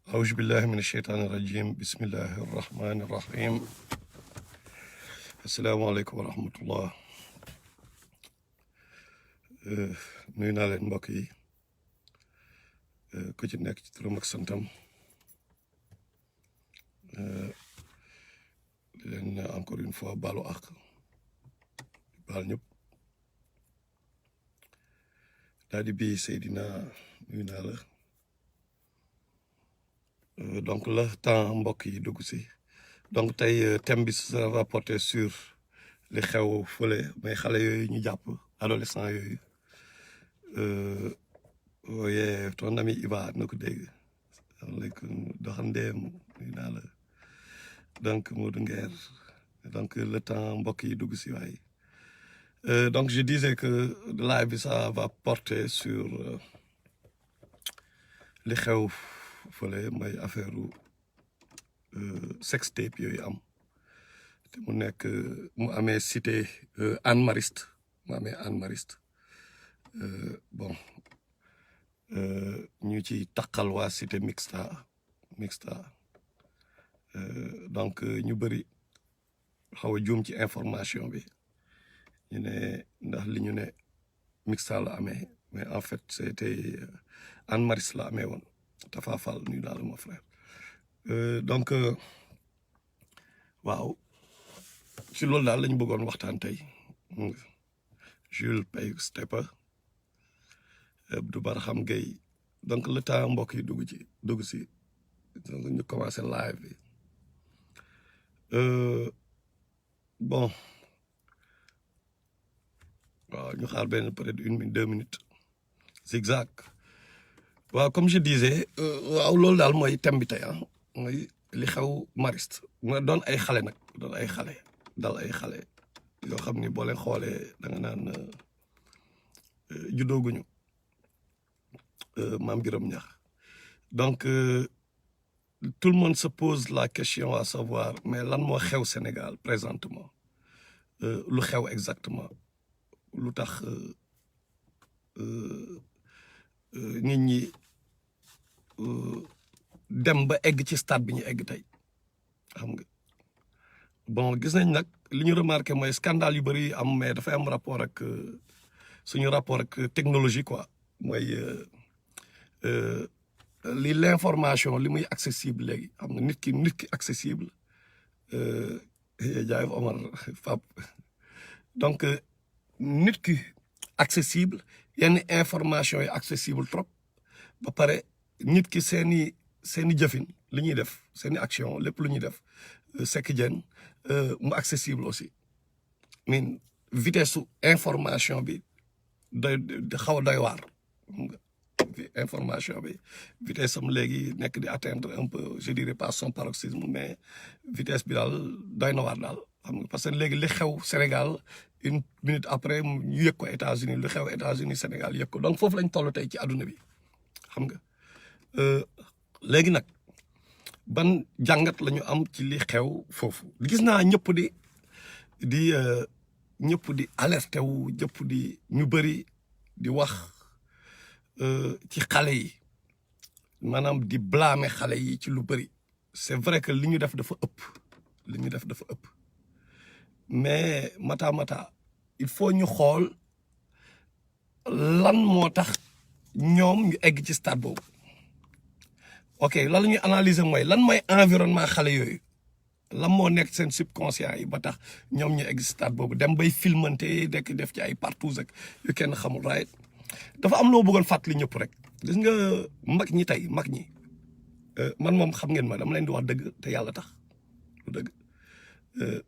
أعوذ بالله من الشيطان الرجيم بسم الله الرحمن الرحيم السلام عليكم ورحمة الله nuyu naa leen mbokk yi ku ci nekk ci turam ak santam di leen encore une fois baalu àq baal ñëpp daal di bii Seydina nuyu naa la donc le temps mbokk yi dugg si donc tey thème bi ça va porter sur li xew fële mais xale yooyu ñu jàpp adolescent yooyu ooyee ton ami Iba na ko dégg asalaamaaleykum doxandeem nuyu naa la donc Modou Nguer donc le temps mbokk yi dugg si waay donc je disais que live bi ça va porter sur li xew fële mooy affaire sextape yooyu am te mu nekk mu amee cité Anne Mariste mu amee Anne Mariste bon ñu ci taqal waa cité mixta donc ñu bëri xaw a juum ci information bi ñu ne ndax li ñu ne mixta la amee mais en fait c'était Anne Mariste la amee woon Tafa Fall nuyu naa la mon frère donc waaw ci loolu daal la ñu bëggoon waxtaan tey Jules Paye Stepa Abdou Barham Gueye donc le temps mbokk yi dugg si donc ñu commencé live bi bon waaw ñu xaar benn peut-être 1 minute 2 minutes zigzag waaw comme je disais waaw loolu daal mooy thème bi tey mooy li xew Mariste ma doon ay xale nag doon ay xale dal ay xale yoo xam ni boo leen xoolee da nga naan juddooguñu Mame Birame Niakh donc tout le monde se pose la question à savoir mais lan moo xew Sénégal présentement lu xew exactement lu tax nit ñi dem ba egg ci stade bi ñu egg tey xam nga bon gis nañ nag li ñu remarqué mooy scandale yu bëri am mais dafay am rapport ak suñu rapport ak technologie quoi mooy li l'information li muy accessible léegi xam nga nit ki accessible jaay Omar Fab donc nit ki accessible yenn information yi accessible trop ba pare nit ki seeni jëfin li ñuy def seeni action lépp lu ñuy def sekk jën mu accessible aussi min vitesse su information bi doy xaw a doy waar information bi vitesse am léegi nekk di atteindre un peu je dirais pas son paroxysme mais vitesse bi daal doy na waar daal xam nga parce que léegi li xew Sénégal 1 minute après ñu yëg ko États-Unis lu xew États-Unis Sénégal yëg ko donc foofu lañ toll tey ci àdduna bi xam nga léegi nag ban jàngat la ñu am ci li xew foofu gis naa ñëpp di alerté wu ñëpp di ñu bëri di wax ci xale yi maanaam di blâmer xale yi ci lu bëri c'est vrai que li ñu def dafa ëpp mais mata il faut ñu xool lan moo tax ñoom ñu egg ci stade boobu ok lan la ñuy analyser mooy lan mooy environnement xale yooyu lan moo nekk seen subconscient yi ba tax ñoom ñu egg ci stade boobu dem bay filmante dekk def ci ay partout ak yu kenn xamul right dafa am loo bëggoon fàttali ñëpp rek gis nga mag ñi man moom xam ngeen ma dama leen di wax dëgg te yàlla tax lu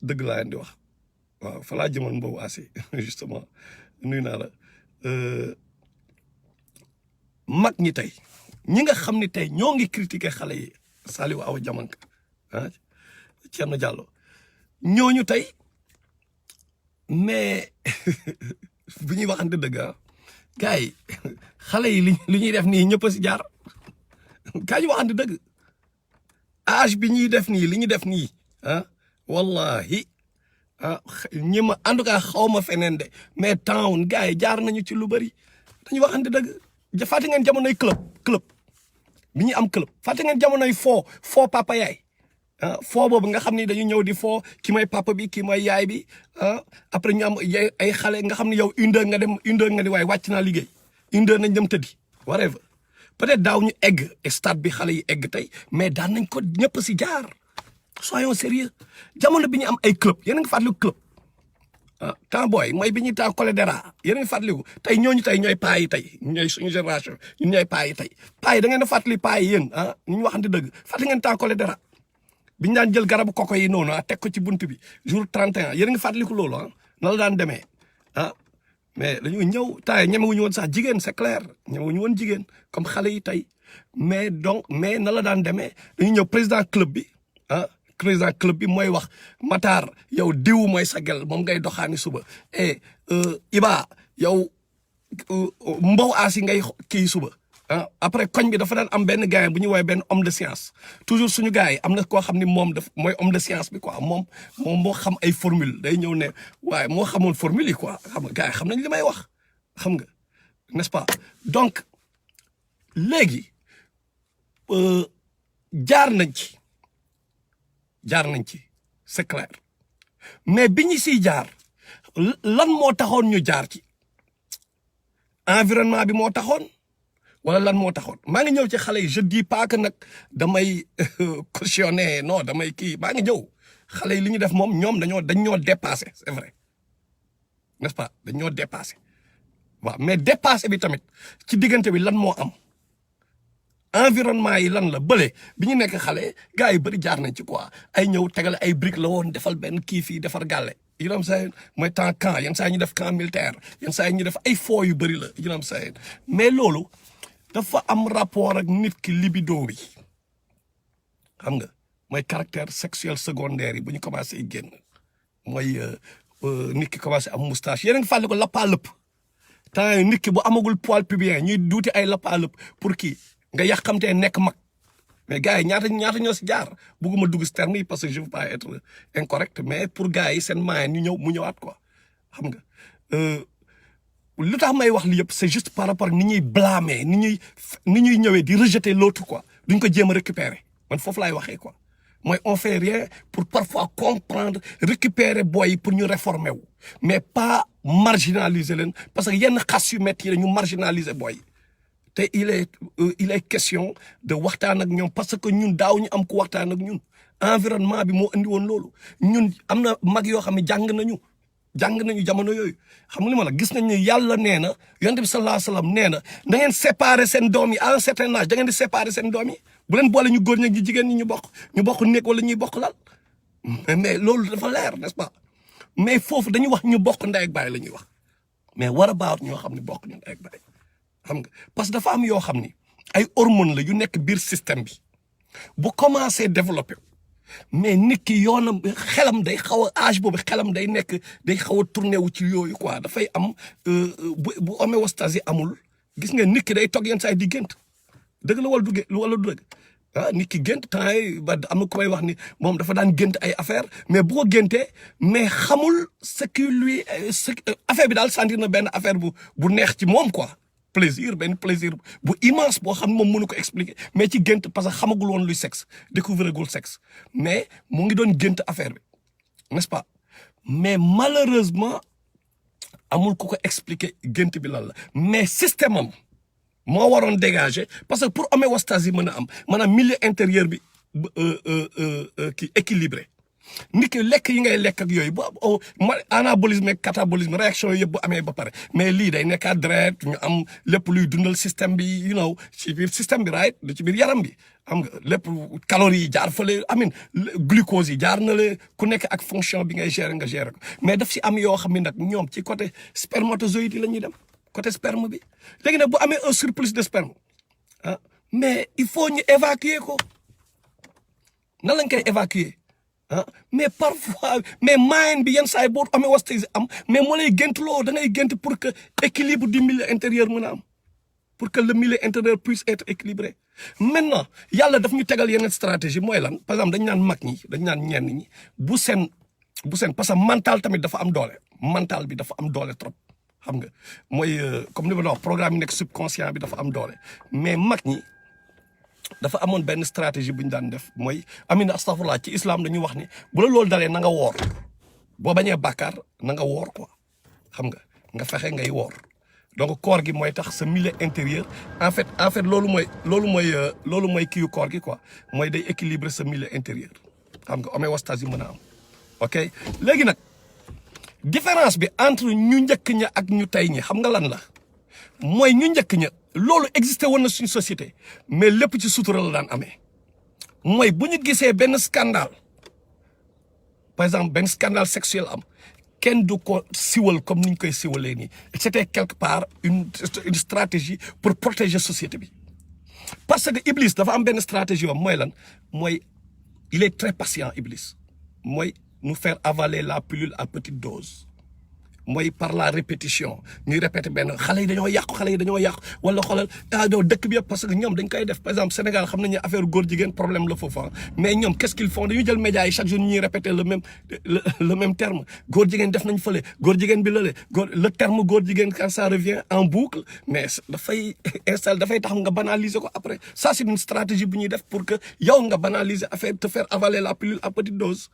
dëgg laa leen di wax waaw fa laa jëmoon boobu assez justement nuyu naa la mag ñi tey ñi nga xam ne tey ñoo ngi critiquer xale yi Saliou Awa Diamanka Thierno Diallo ñooñu tey mais bu ñuy waxante dëgg gars yi xale yi li ñuy def nii ñëpp a si jaar kaa ñu waxante dëgg âge bi ñuy def nii li ñu def nii wallahi ñi ma en tout cas xaw ma feneen de mais town gars yi jaar nañu ci lu bëri dañu waxante dëgg fàtte ngeen jamonoy club bi ñuy am club fàtte ngeen jamonoy foo papa yaay foo boobu nga xam ni dañu ñëw di foo ki mooy papa bi ki mooy yaay bi après ñu am ay xale nga xam ne yow une heure nga dem une heure nga di waaye wàcc naa liggéey une heure nañ dem tëddi whatever peut-être daaw ñu egg stade bi xale yi egg tey mais daan nañ ko ñëpp si jaar soyons sérieux jamono bi ñu am ay club yéen a ngi fàttaliku club temps booy mooy bi ñuy temps cholédéra yéen a ngi fàttaliku tey ñooñu tey ñooy paa yi tey ñooy suñu génération ñun ñooy paa yi tey paa yi da ngeen a fàttali paa yi yéen ñu waxante dëgg fàttali ngeen temps cholédéra bi ñu daan jël garabu koko yi noonu teg ko ci bunt bi jour 31 yéen a ngi fàttaliku loolu na la daan demee mais dañu ñëw temps ñemewuñu woon sax jigéen c'est clair ñemewuñu woon jigéen comme xale yi tey mais na la daan demee dañu ñëw président club bi président club bi mooy wax Matar yow diw mooy sa gel moom ngay doxaani suba Iba yow mbow aasi ngay kii suba après koñ bi dafa daan am benn gars bu ñu woowee benn homme de science toujours suñu gars yi am na koo xam ni moom mooy homme de science bi quoi moom moo xam ay formule day ñëw ne waaye moo xamoon formule yi quoi xam nga gars yi xam nañ li may wax xam nga n'est-ce pas donc léegi jaar nañ ci c'est clair mais bi ñu siy jaar lan moo taxoon ñu jaar ci environnement bi moo taxoon wala lan moo taxoon maa ngi ñëw ci xale yi je dis pas que nag damay cautionner non damay kii maa ngi ñëw xale yi li ñu def moom ñoom dañ ñoo dépassé c'est vrai n'est-ce pas dañ ñoo dépassé waaw mais dépassé bi tamit ci diggante bi lan moo am environnement yi lan la bële bi ñu nekk xale gars yi bëri jaar nañ ci quoi ay ñëw tegale ay briques la woon defal benn kii fii defar gàlle you know what I'm saying mooy temps camp yenn saa yi ñu def camp militaire yenn saa yi ñu def ay foo yu bëri la you know what I'm saying mais loolu dafa am rapport ak nit ki libido bi xam nga mooy caractère sexuel secondaire yi bu ñu commencé génn mooy nit ki commencé am moustache yéen a ngi fàttali ko lappa lëpp temps yi nit ki bu amagul poil pubien ñuy duuti ay lappa lëpp pour kii nga yàqamtee nekk mag mais gars yi ñaata ñoo si jaar bugguma dugg si terme yi parce que je veux pas être incorrect mais pour gars yi seen moyen ñu ñëw mu ñëwaat quoi xam nga lu tax may wax li yëpp c'est juste par rapport ak ni ñuy blâmer ni ñuy ñëwee di rejeter l'autre quoi duñ ko jéem a récupérer man foofu laay waxee quoi mooy on fait rien pour parfois comprendre récupérer boy yi pour ñu réformer wu mais pas marginaliser leen parce que yenn xas yu métti yi ñu marginaliser boy yi te il est question de waxtaan ak ñoom parce que ñun daaw ñu am ku waxtaan ak ñun environnement bi moo andi woon loolu ñun am na mag yoo xam ne jàng nañu jamono yooyu xam nga li ma la gis nañ ne yàlla nee na yonent bi sallallahu alayhi wasallam nee na da ngeen séparer seen doom yi à un certain âge da ngeen di séparer seen doom yi bu leen boole ñu góor ñi ak ñu jigéen ñi ñu bokk nekk wala ñuy bokk lal mais loolu dafa leer n'est-ce pas mais foofu dañuy wax ñu bokk ndey ak baay la ñuy wax mais what about ñoo xam ne bokk ñu ndey ak baay xam nga parce que dafa am yoo xam ni ay hormones la yu nekk biir système bi bu commencé développer mais nit ki yoonam xelam day xaw a âge boobu xelam day xaw a tourné wu ci yooyu quoi dafay am bu homéostasie amul gis nga nit ki day toog yenn saa yi di gént dëgg la wala du dëgg nit ki gént temps yi ba am na ku may wax ni moom dafa daan gént ay affaire mais bu ko géntee mais xamul ce qui lui affaire bi daal sentir na benn affaire bu neex ci moom quoi benn plaisir bu immense boo xam ne moom mënu ko expliquer mais ci gént parce que xamagul woon luy sexe découvrir gul sexe mais mu ngi doon gént affaire bi n'est-ce pas mais malheureusement amul ku ko expliquer gént bi lan la mais système am moo waroon dégager parce que pour homéostasie mën a am maanaam milieu intérieur bi kii équilibré nit ki lekk yi ngay lekk ak yooyu bu anabolisme ak catabolisme réaction yëpp bu amee ba pare mais lii day nekkaat deret ñu am lépp luy dundal système bi ci biir système bi right ci biir yaram bi xam nga lépp calories yi jaar fële amin glucose yi jaar na le ku nekk ak fonction bi ngay gérer nga gérer ko mais daf si am yoo xam ne nag ñoom ci côté spermatozoïde yi la ñuy dem côté sperme bi léegi nag bu amee un surplus de sperme mais il faut ñu évacuer ko nan lañ koy évacuer mais parfois mais mind bi yenn saa yi boo amee homéostasie am mais moo lay géntuloo da ngay gént pour que équilibre du milieu intérieur mën a am pour que le milieu intérieur puisse être équilibré maintenant yàlla daf ñu tegal yeneen stratégie mooy lan par exemple dañ naan mag ñi dañ naan ñenn ñi bu seen parce que mental tamit dafa am doole mental bi dafa am doole trop xam nga mooy comme ni ma la wax programme yi nekk subconscient bi dafa am doole mais mag ñi dafa amoon benn stratégie bu ñu daan def mooy amina astafurlah ci islam dañuy wax ni bu la loolu dalee na nga woor boo bañee bàkkaar na nga woor quoi xam nga fexe ngay woor donc koor gi mooy tax sa milieu intérieur en fait loolu mooy kiiwu koor gi quoi mooy day équilibrer sa milieu intérieur xam nga homéostase yi mën a am ok léegi nag différence bi entre ñu njëkk ña ak ñu tey ñi xam nga lan la mooy ñu njëkk ña loolu existé woon na suñu société mais lépp ci sutura la daan amee mooy bu ñu gisee benn scandale par exemple benn scandale sexuel am kenn du ko siwal comme ni ñu koy siwalee nii c'était quelque part une stratégie pour protéger société bi parce que Iblis dafa am benn stratégie am mooy lan mooy il est très patient Iblis mooy nous faire avaler la pilule à petite dose mooy par la répétition ñuy répéter benn xale yi dañoo yàqu wala xoolal doo dëkk bi yëpp parce que ñoom dañ koy def par exemple Sénégal xam nañu affaire góor jigéen problème la foofu mais ñoom qu'est-ce qu'ils font dañuy jël médias yi chaque jour ñuy répéter le même terme góor jigéen def nañ fële góor jigéen bi le terme góor jigéen quand ça revient en boucle mais dafay tax nga banaliser ko après ça c'est une stratégie bu ñuy def pour que yow nga banaliser affaire te faire avaler la pilule à petite dose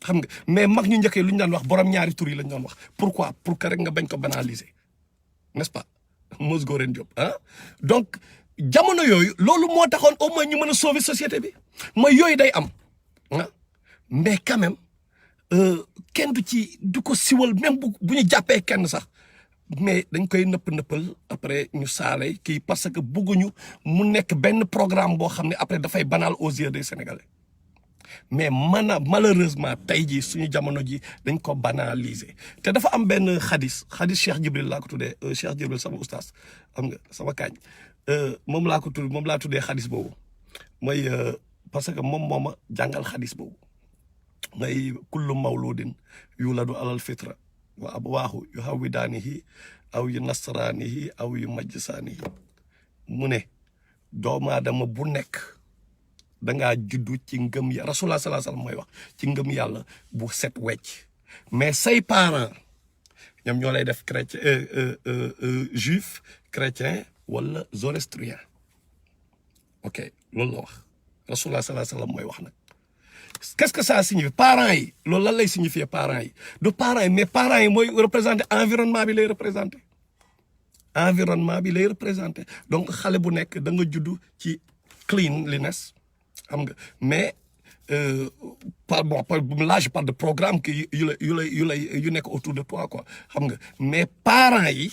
xam nga mais mag ñu njëkkee lu ñu daan wax borom ñaari tur yi lañ doon wax pourquoi pour que rek nga bañ ko banaliser n'est-ce pas Mos Goren Diop donc jamono yooyu loolu moo taxoon au moins ñu mën a sauver société bi mooy yooyu day am mais quand même kenn du ko siwal même bu ñu jàppee kenn sax mais dañ koy nëppal après ñu saale kii parce que bëgguñu mu nekk benn programme boo xam ne après dafay banal aux yeux des Sénégalais mais malheureusement tey jii suñu jamono ji dañ ko banaliser te dafa am benn xadis Cheikh Jibril laa ko tuddee Cheikh Jibril sama oustaz xam nga sama kaañ moom laa tuddee xadis boobu mooy parce que moom moo ma jàngal xadis boobu mooy kullu mawludin yuladu alal fitra wa abawaahu yu hawwidaanihi aw yu nasraanihi aw yu majjisaanihi mu ne doomu aadama bu nekk dangaa juddu ci ngëm ya rasulullah sallallahu alayhi wasallam mooy wax ci ngëm yàlla bu set wecc mais say parents ñoom ñoo lay def chrétien juif chrétien wala zoroastrien ok loolu la wax rasulullah sallallahu alayhi wasallam mooy wax nag qu'est-ce que ça signifie parents yi loolu lan lay signifier parents yi du parents yi mais parents yi mooy représenter environnement bi lay représenter donc xale bu nekk da nga juddu ci cleanliness xam nga mais là je parle de programme que yu nekk autour de toi quoi xam nga mais parents yi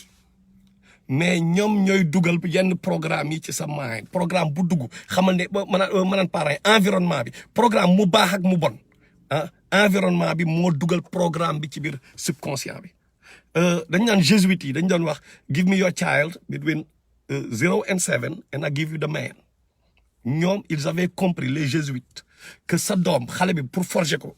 mais ñoom ñooy dugal yenn programme yi ci sa maay programme bu dugg xamal ne maanaam parents yi environnement bi programme mu baax ak mu bon environnement bi moo dugal programme bi ci biir subconscient bi dañ naan jésuites yi dañ doon wax give me your child between 0 and 7 and I give you the man ñoom ils avaient compris les jésuites que sa doom xale bi pour forger ko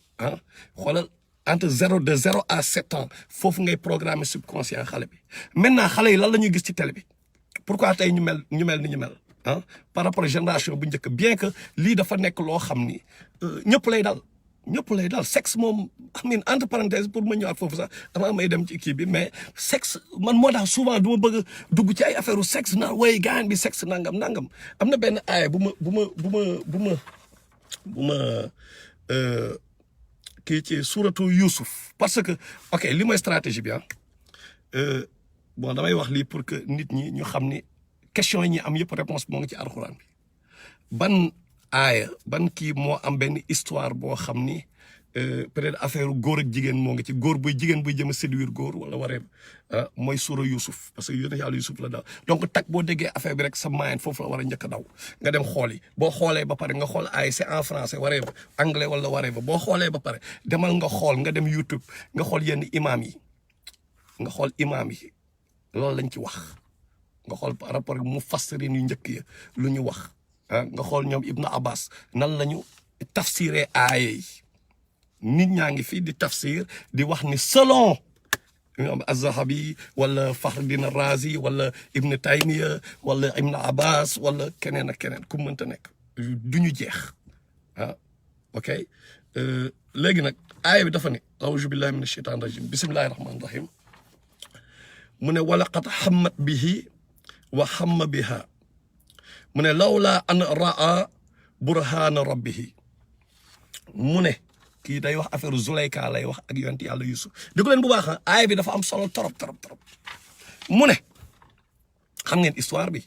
xoolal entre de 0 à 7 ans foofu ngay programmer subconscient xale bi maintenant xale yi lan la ñuy gis ci télé bi pourquoi tey ñu mel ni ñu mel par rapport à génération bu njëkk bien que lii dafa nekk loo xam ni ñëpp lay dal sexe moom amin entre parenthèses pour ma ñëwaat foofu sax avant may dem ci kii bi mais sexe man moo tax souvent du ma bëgg a dugg ci ay affaire u sexe na way gaan bi sexe nangam am na benn aaya bu ma kii ci suratu Youssouf parce que ok li mooy stratégie bi bon damay wax lii pour que nit ñi ñu xam ni question yi ñi am yëpp réponse moo ngi ci alxuraan bi ban kii moo am benn histoire boo xam ni peut-être affaire góor ak jigéen moo ngi ci jigéen buy jëm a séduire góor wala waree mooy suura Youssouf parce que yéen yàlla Youssouf la daw donc tag boo déggee affaire bi rek sa moyen foofu la war a njëkk a daw nga dem xool yi boo xoolee ba pare nga xool c'est en français waree ba anglais wala waree ba boo xoolee ba pare demal nga xool nga dem YouTube nga xool yenn imaam yi loolu lañ ci wax nga xool par rapport ak mufassirin yu njëkk ya lu ñu wax nga xool ñoom Ibn Abbas nan lañu tafsiree aaya yi nit ñaa ngi fii di tafsir di wax ni selon Az-Zahabi wala Fakhruddin Razi wala Ibn Taymiya wala Ibn Abbas wala keneen ak keneen ku mënta nekk du ñu jeex ok léegi nag aaya bi dafa ne a'uuzu billahi mina shaytaani rajim bismillahi rahmaani rahim mu ne walaqad hammat bihi wa hamma biha mu ne lawla an raa burhana rabbihi mu ne kii day wax affaire Zuleyka lay wax ak yonent yàlla Yusuf dégg leen bu baax aaya bi dafa am solo trop mu ne xam ngeen histoire bi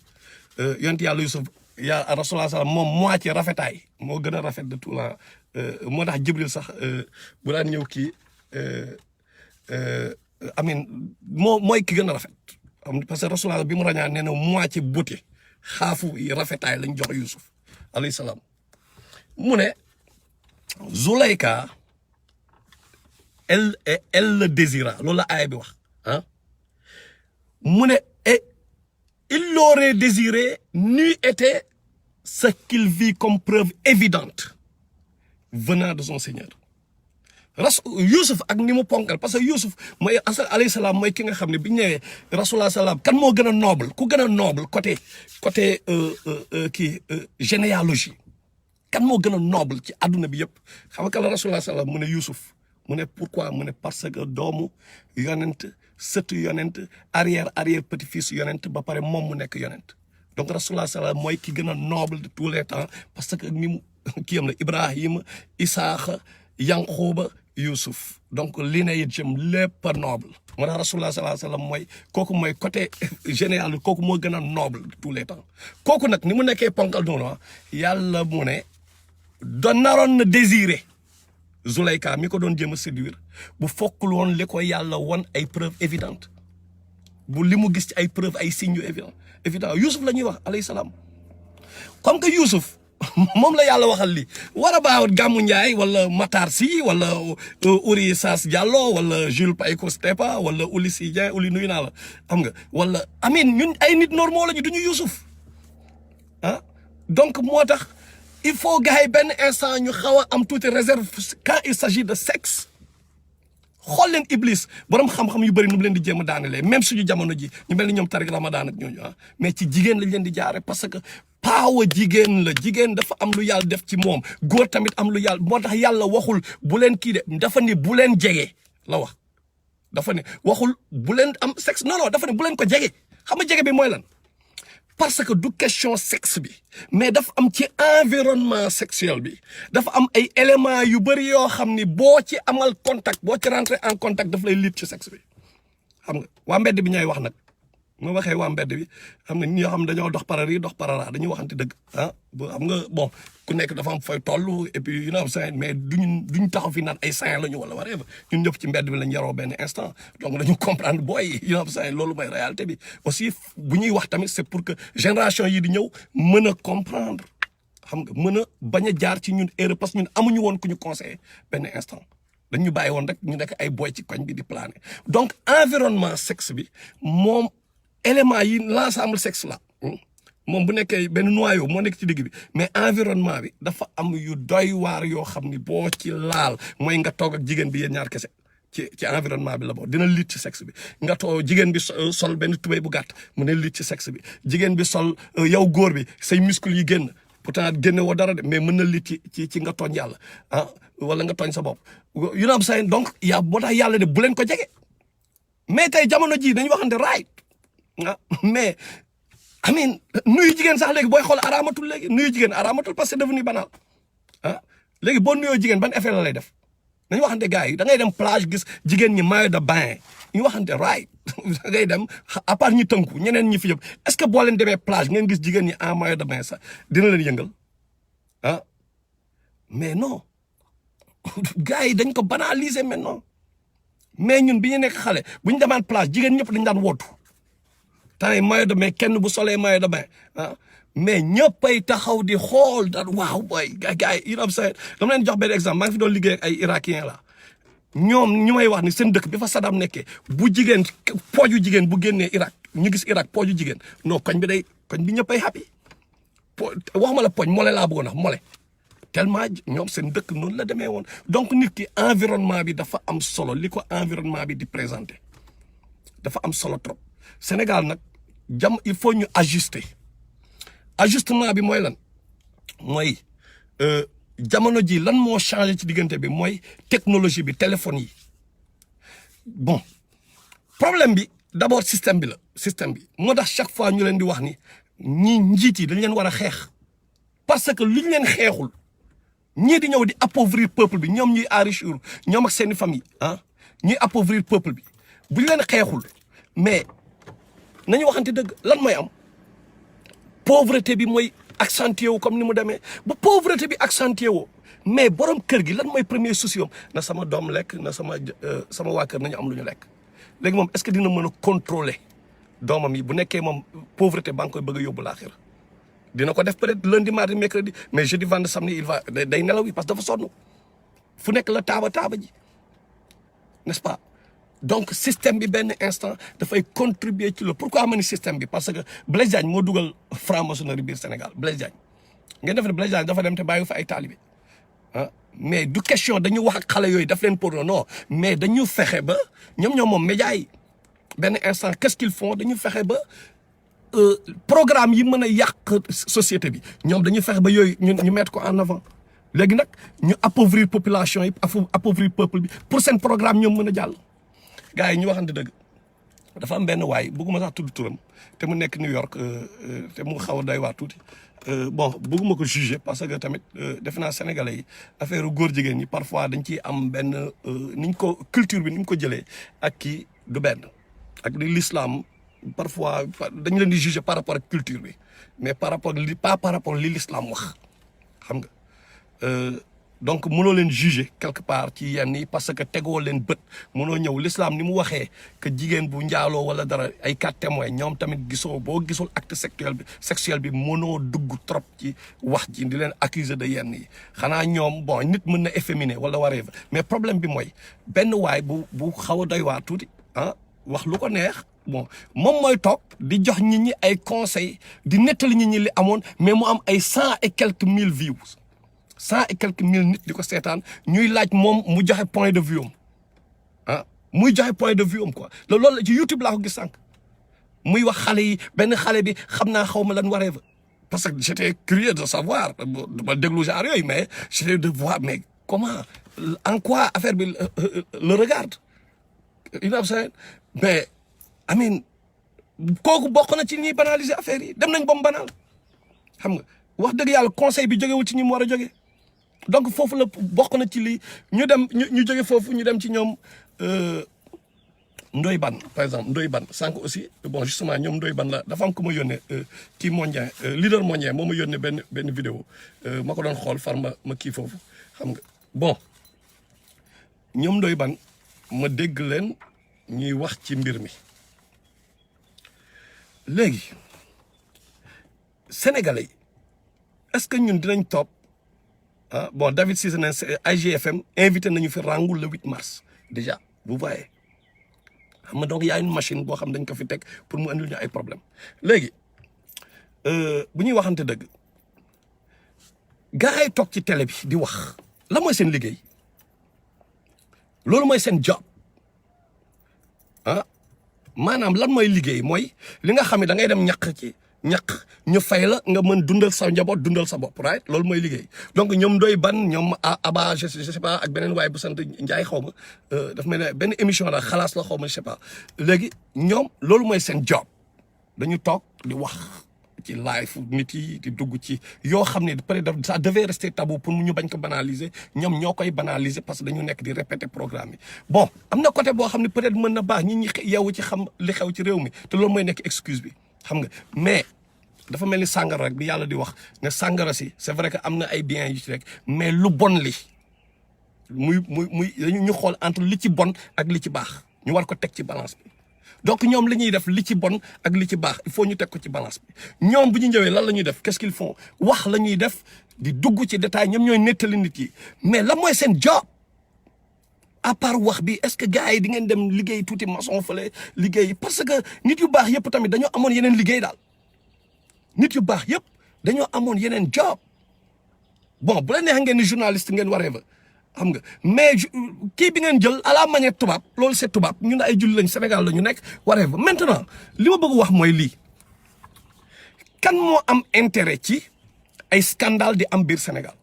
yonent yàlla Yusuf ya Rasulullah sallam moom moitié rafetaay moo gën a rafet de tout la moo tax Jibril sax bu daan ñëw kii amin mooy ki gën a rafet parce que Rasulullah bi mu rañaan nee na moitié beauté xaafu rafetaay lañ jox Yusuf alayhi salaam mu ne Zuleyka elle le désira loolu la aaya bi wax ah mu ne et il l'aurait désiré n'eût été ce qu'il vit comme preuve évidente venant de son Seigneur Youssouf ak ni mu ponkal parce que Youssouf mooy alayhi salaam mooy ki nga xam ne bi ñu ñëwee Rasulullah salaam kan moo gën a noble ku gën a noble côté généalogie kan moo gën a noble ci àdduna bi yëpp xam nga la Rasulullah salaam mu ne Youssouf mu ne pourquoi mu ne parce que doomu yonent sëtu yonent arrière petit-fils yonent ba pare moom mu nekk yonent donc Rasulullah salaam mooy ki gën a noble de tous les temps parce que ni mu kii am la Ibrahima Isaaxa Yanquba Youssouf donc linéage jëm lépp a noble moo tax Rasulullah sallallahu alayhi wa sallam mooy kooku mooy côté général kooku moo gën a noble de tous les temps kooku nag ni mu nekkee ponkal noonu yàlla mu ne doon naroon na désiré Zuleyka mi ko doon jéem a séduire bu fokkul woon li ko yàlla won ay preuves évidentes bu li mu gis ci ay preuves ay signes yu évident Youssouf la ñuy wax alayhi salaam comme que Youssouf moom la yàlla waxal li war a baawat Gamou Ndiaye wala Matar Sy wala Ouri Sass Diallo wala Jules Païko Stepa wala Ouli Sy Dieng Ouli nuyu naa la xam nga wala amin ñun ay nit normaux lañu duñu Youssouf ah donc moo tax il faut gars yi benn instant ñu xaw a am tuuti réserve quand il s'agit de sexe xool leen Iblis borom xam-xam yu bëri nu mu leen di jéem a daanelee même suñu jamono ji ñu mel ni ñoom Tariq Ramadan ak ñooñu mais ci jigéen lañ leen di jaare parce que paawa jigéen la jigéen dafa am lu yàlla def ci moom góor tamit am lu yàlla moo tax yàlla waxul bu leen kii de dafa ni bu leen jege la wax dafa ne waxul bu leen am sexe non dafa ne bu leen ko jege xam nga jege bi mooy lan parce que du question sexe bi mais dafa am ci environnement sexuel bi dafa am ay éléments yu bëri yoo xam ni boo ci amal contact boo ci rentrer en contact daf lay liit ci sexe bi xam nga waa mbedd bi ñooy wax nag ma waxee waa mbedd bi xam ne ñoo xam dañoo dox parari dox parara dañuy waxante dëgg xam nga bon ku nekk dafa am fay toll et puis mais duñ taxaw fi naan ay saint la ñu wala whatever ñun ñëpp ci mbedd bi lañ yaroo benn instant donc dañu comprendre booy loolu mooy réalité bi aussi bu ñuy wax tamit c'est pour que génération yi di ñëw mën a comprendre xam nga mën a bañ a jaar ci ñun erreur parce que ñun amuñu woon ku ñu conseiller benn instant dañu bàyyi woon rek ñu nekk ay boy ci koñ bi di planer donc environnement sexe bi moom élément yi l'ensemble sexe la moom bu nekkee benn noyau moo nekk ci digg bi mais environnement bi dafa am yu doy waar yoo xam ni boo ci laal mooy nga toog ak jigéen bi yéen ñaar kese ci environnement bi la boo dina lit ci sexe bi nga toog jigéen bi sol benn tubéy bu gàtt mu ne lit ci sexe bi jigéen bi sol yow góor bi say muscles yi génn pourtant génne woo dara de mais mën na lit ci nga tooñ yàlla wala nga tooñ sa bopp you know what I'm saying donc moo tax yàlla de bu leen ko jege mais tey jamono ji dañu waxante right mais amin nuyu jigéen sax léegi booy xool araamatul léegi nuyu jigéen araamatul parce que c'est devenu banal léegi boo nuyoo jigéen ban effet la lay def dañu waxante gars yi da ngay dem plage gis jigéen ñi maillot de bain ñu waxante right da ngay dem à part ñi tënku ñeneen ñi fi yëpp est-ce que boo leen demee plage ngeen gis jigéen ñi en maillot de bain sax dina leen yëngal mais non gars yi dañ ko banaliser maintenant mais ñun bi ñu nekk xale bu ñu demaan plage jigéen ñëpp dañ daan wootu tey maillot de bain kenn bu solee maillot de bain mais ñëppay taxaw di xool daal waaw boy gars yi dama leen jox benn exemple maa ngi fi doon liggéey ak ay irakien la ñoom ñu may wax ni seen dëkk bi fa Saddam nekkee bu jigéen pooju jigéen bu génnee Irak ñu gis Irak pooju jigéen non koñ bi ñëppay happy waxuma la poñ mole laa bëggoon wax mole tellement ñoom seen dëkk noonu la demee woon donc nit ki environnement bi dafa am solo li ko environnement bi di présenter dafa am solo trop Sénégal nag il faut ñu ajuster ajustement bi mooy lan mooy jamono ji lan moo changé ci diggante bi mooy technologie bi téléphone yi bon problème bi d'abord système bi moo tax chaque fois ñu leen di wax ni ñi njiit yi dañ leen war a xeex parce que luñ leen xeexul ñii di ñëw di appauvrir peuple bi ñoom ñuy enrichir ñoom ak seeni famille ñuy appauvrir peuple bi buñ leen xeexul mais nañu waxante dëgg lan mooy am pauvreté bi mooy accentué wu comme ni mu demee bu pauvreté bi accentué woo mais borom kër gi lan mooy premier souci am na sama doom lekk na sama waa kër nañu am lu ñu lekk léegi moom est-ce que dina mën a contrôler doomam yi bu nekkee moom pauvreté ba nga koy bëgg a yóbbu laaxira dina ko def peut-être lundi mardi mercredi mais jeudi vendredi samedi il va day nelaw yi parce que dafa sonn fu nekk la taaba ji n'est-ce pas donc système bi benn instant dafay contribuer ci le pourquoi ma ni système bi parce que Blaise Diagne moo dugal franc-maçonnerie biir Sénégal Blaise Diagne ngeen def ne Blaise Diagne dafa dem te bàyyi fa ay taalibe mais du question dañu wax ak xale yooyu daf leen pour non mais dañu fexe ba ñoom moom médias yi benn instant qu'est-ce qu'ils font dañu fexe ba programme yi mën a yàq société bi ñoom dañu fexe ba yooyu ñu mettre ko en avant léegi nag ñu appauvrir population yi appauvrir peuple bi pour seen programme ñoom mën a jàll. gars yi ñu waxante dëgg dafa am benn waay bëgguma sax tudd turam te mu nekk New York te mu xaw a doy waar tuuti bon bëgguma ko juger parce que tamit defe naa sénégalais yi affaire góor jigéen ñi parfois dañ ciy am benn niñ ko culture bi ni ñu ko jëlee ak kii du benn ak li l'islam parfois dañu leen di juger par rapport ak culture bi mais pas par rapport li l'islam wax xam nga donc mënoo leen juger quelque part ci yenn yi parce que tegoo leen bët mënoo ñëw l'islam ni mu waxee que jigéen bu njaaloo wala dara ay 4 témoins ñoom tamit boo gisul acte sexuel bi mënoo dugg trop ci wax ji di leen accuser de yenn yi xanaa ñoom bon nit mën na efféminer wala whatever mais problème bi mooy benn waay bu xaw a doy waar tuuti wax lu ko neex bon moom mooy toog di jox nit ñi ay conseils di nettali nit ñi li amoon mais mu am ay 100 et quelques mille views 100 et quelques mille nit di ko seetaan ñuy laaj moom mu joxe point de vue am muy joxe point de vue am quoi loolu la ci YouTube laa ko gis sànq muy wax xale yi benn xale bi xam naa xaw ma lan waree fa parce que j'étais curieux de savoir ma déglu genre yooyu mais j'étais de voir mais comment en quoi affaire bi le regarde mais amin kooku bokk na ci ñuy banaliser affaire yi dem nañ ba mu banal xam nga wax dëgg yàlla conseil bi jógewul ci ñi mu war a jóge donc foofu la bokk na ci lii ñu dem ñu jóge foofu ñu dem ci ñoom Ndoye Bane par exemple Ndoye Bane sànq aussi bon justement ñoom Ndoye Bane la dafa am ku ma yónnee kii Mondien leader Mondien moo ma yónnee benn vidéo ma ko doon xool far ma kii foofu xam nga bon ñoom Ndoye Bane ma dégg leen ñuy wax ci mbir mi léegi sénégalais est-ce que ñun dinañ topp bon David Cissé ne IGFM invité nañu fi Rangou le 8 mars déjà vous voyez xam nga donc y a une machine boo xam dañ ko fi teg pour mu andil ñu ay problème léegi bu ñuy waxante dëgg gars yi toog ci télé bi di wax la mooy seen liggéey loolu mooy seen job maanaam lan mooy liggéey mooy li nga xam ne da ngay dem ñaq ñu fay la nga mën dundal sa njaboot dundal sa bopp right loolu mooy liggéey donc ñoom Ndoye Bane ñoom Aba je sais pas ak beneen waaye bu sant Ndiaye xaw ma daf mel ne benn émission la xalaas la xaw ma je sais pas léegi ñoom loolu mooy seen job dañu toog di wax ci live nit yi di dugg ci yoo xam ne peut-être ça devait rester tabou pour ñu bañ ko banaliser ñoom ñoo koy banaliser parce que dañu nekk di répéter programme yi bon am na côté boo xam ne peut-être mën na baax ñi yeewu ci xam li xew ci réew mi te loolu mooy nekk excuse bi xam nga mais dafa mel ni sàngara rek bi yàlla di wax ne sàngara si c'est vrai que am na ay biens yu ci rek mais lu bon li muy ñu xool entre li ci bon ak li ci baax ñu war ko teg ci balance bi donc ñoom li ñuy def li ci bon ak li ci baax il faut ñu teg ko ci balance bi ñoom bu ñu ñëwee lan la ñuy def qu'est-ce qu'ils font wax la ñuy def di dugg ci détail ñoom ñooy nettali nit yi mais la mooy seen job à part wax bi est-ce que gars yi di ngeen dem liggéey tuuti maçon fële liggéey parce que nit yu baax yëpp tamit dañoo amoon yeneen liggéey daal nit yu baax yëpp dañoo amoon yeneen job bon bu la neex ngeen ni journaliste ngeen waree ba xam nga mais kii bi ngeen jël à la manière tubaab loolu c'est tubaab ñun ay julli lañ Sénégal la ñu nekk waree ba maintenant li ma bëgg wax mooy lii kan moo am intérêt ci ay scandale di am biir Sénégal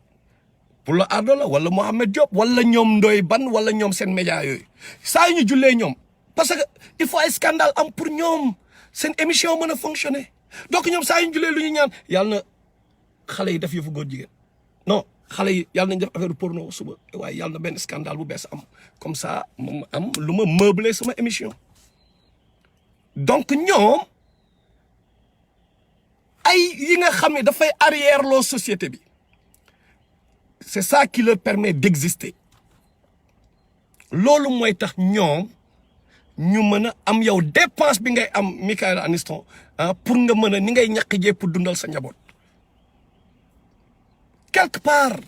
pour la Ardo la wala Mohamed Diop wala ñoom Ndoye Bane wala ñoom seen média yooyu saa yu ñu jullee ñoom parce que il faut ay scandale am pour ñoom seen émission mën a fonctionner donc ñoom saa yu ñu julee lu ñu ñaan yàlla na xale yi def yëfu góor jigéen non xale yi yàlla nañ def affaire porno suba waaye yàlla na benn scandale bu bees am comme ça moom am lu ma meubler sama émission donc ñoom ay yi nga xam ne dafay arrière loo société bi c'est ça qui leur permet d'exister loolu mooy tax ñoom ñu mën a am yow dépense bi ngay am Michael Aniston pour nga mën a ni ngay ñàkk jee pour dundal sa njaboot quelque part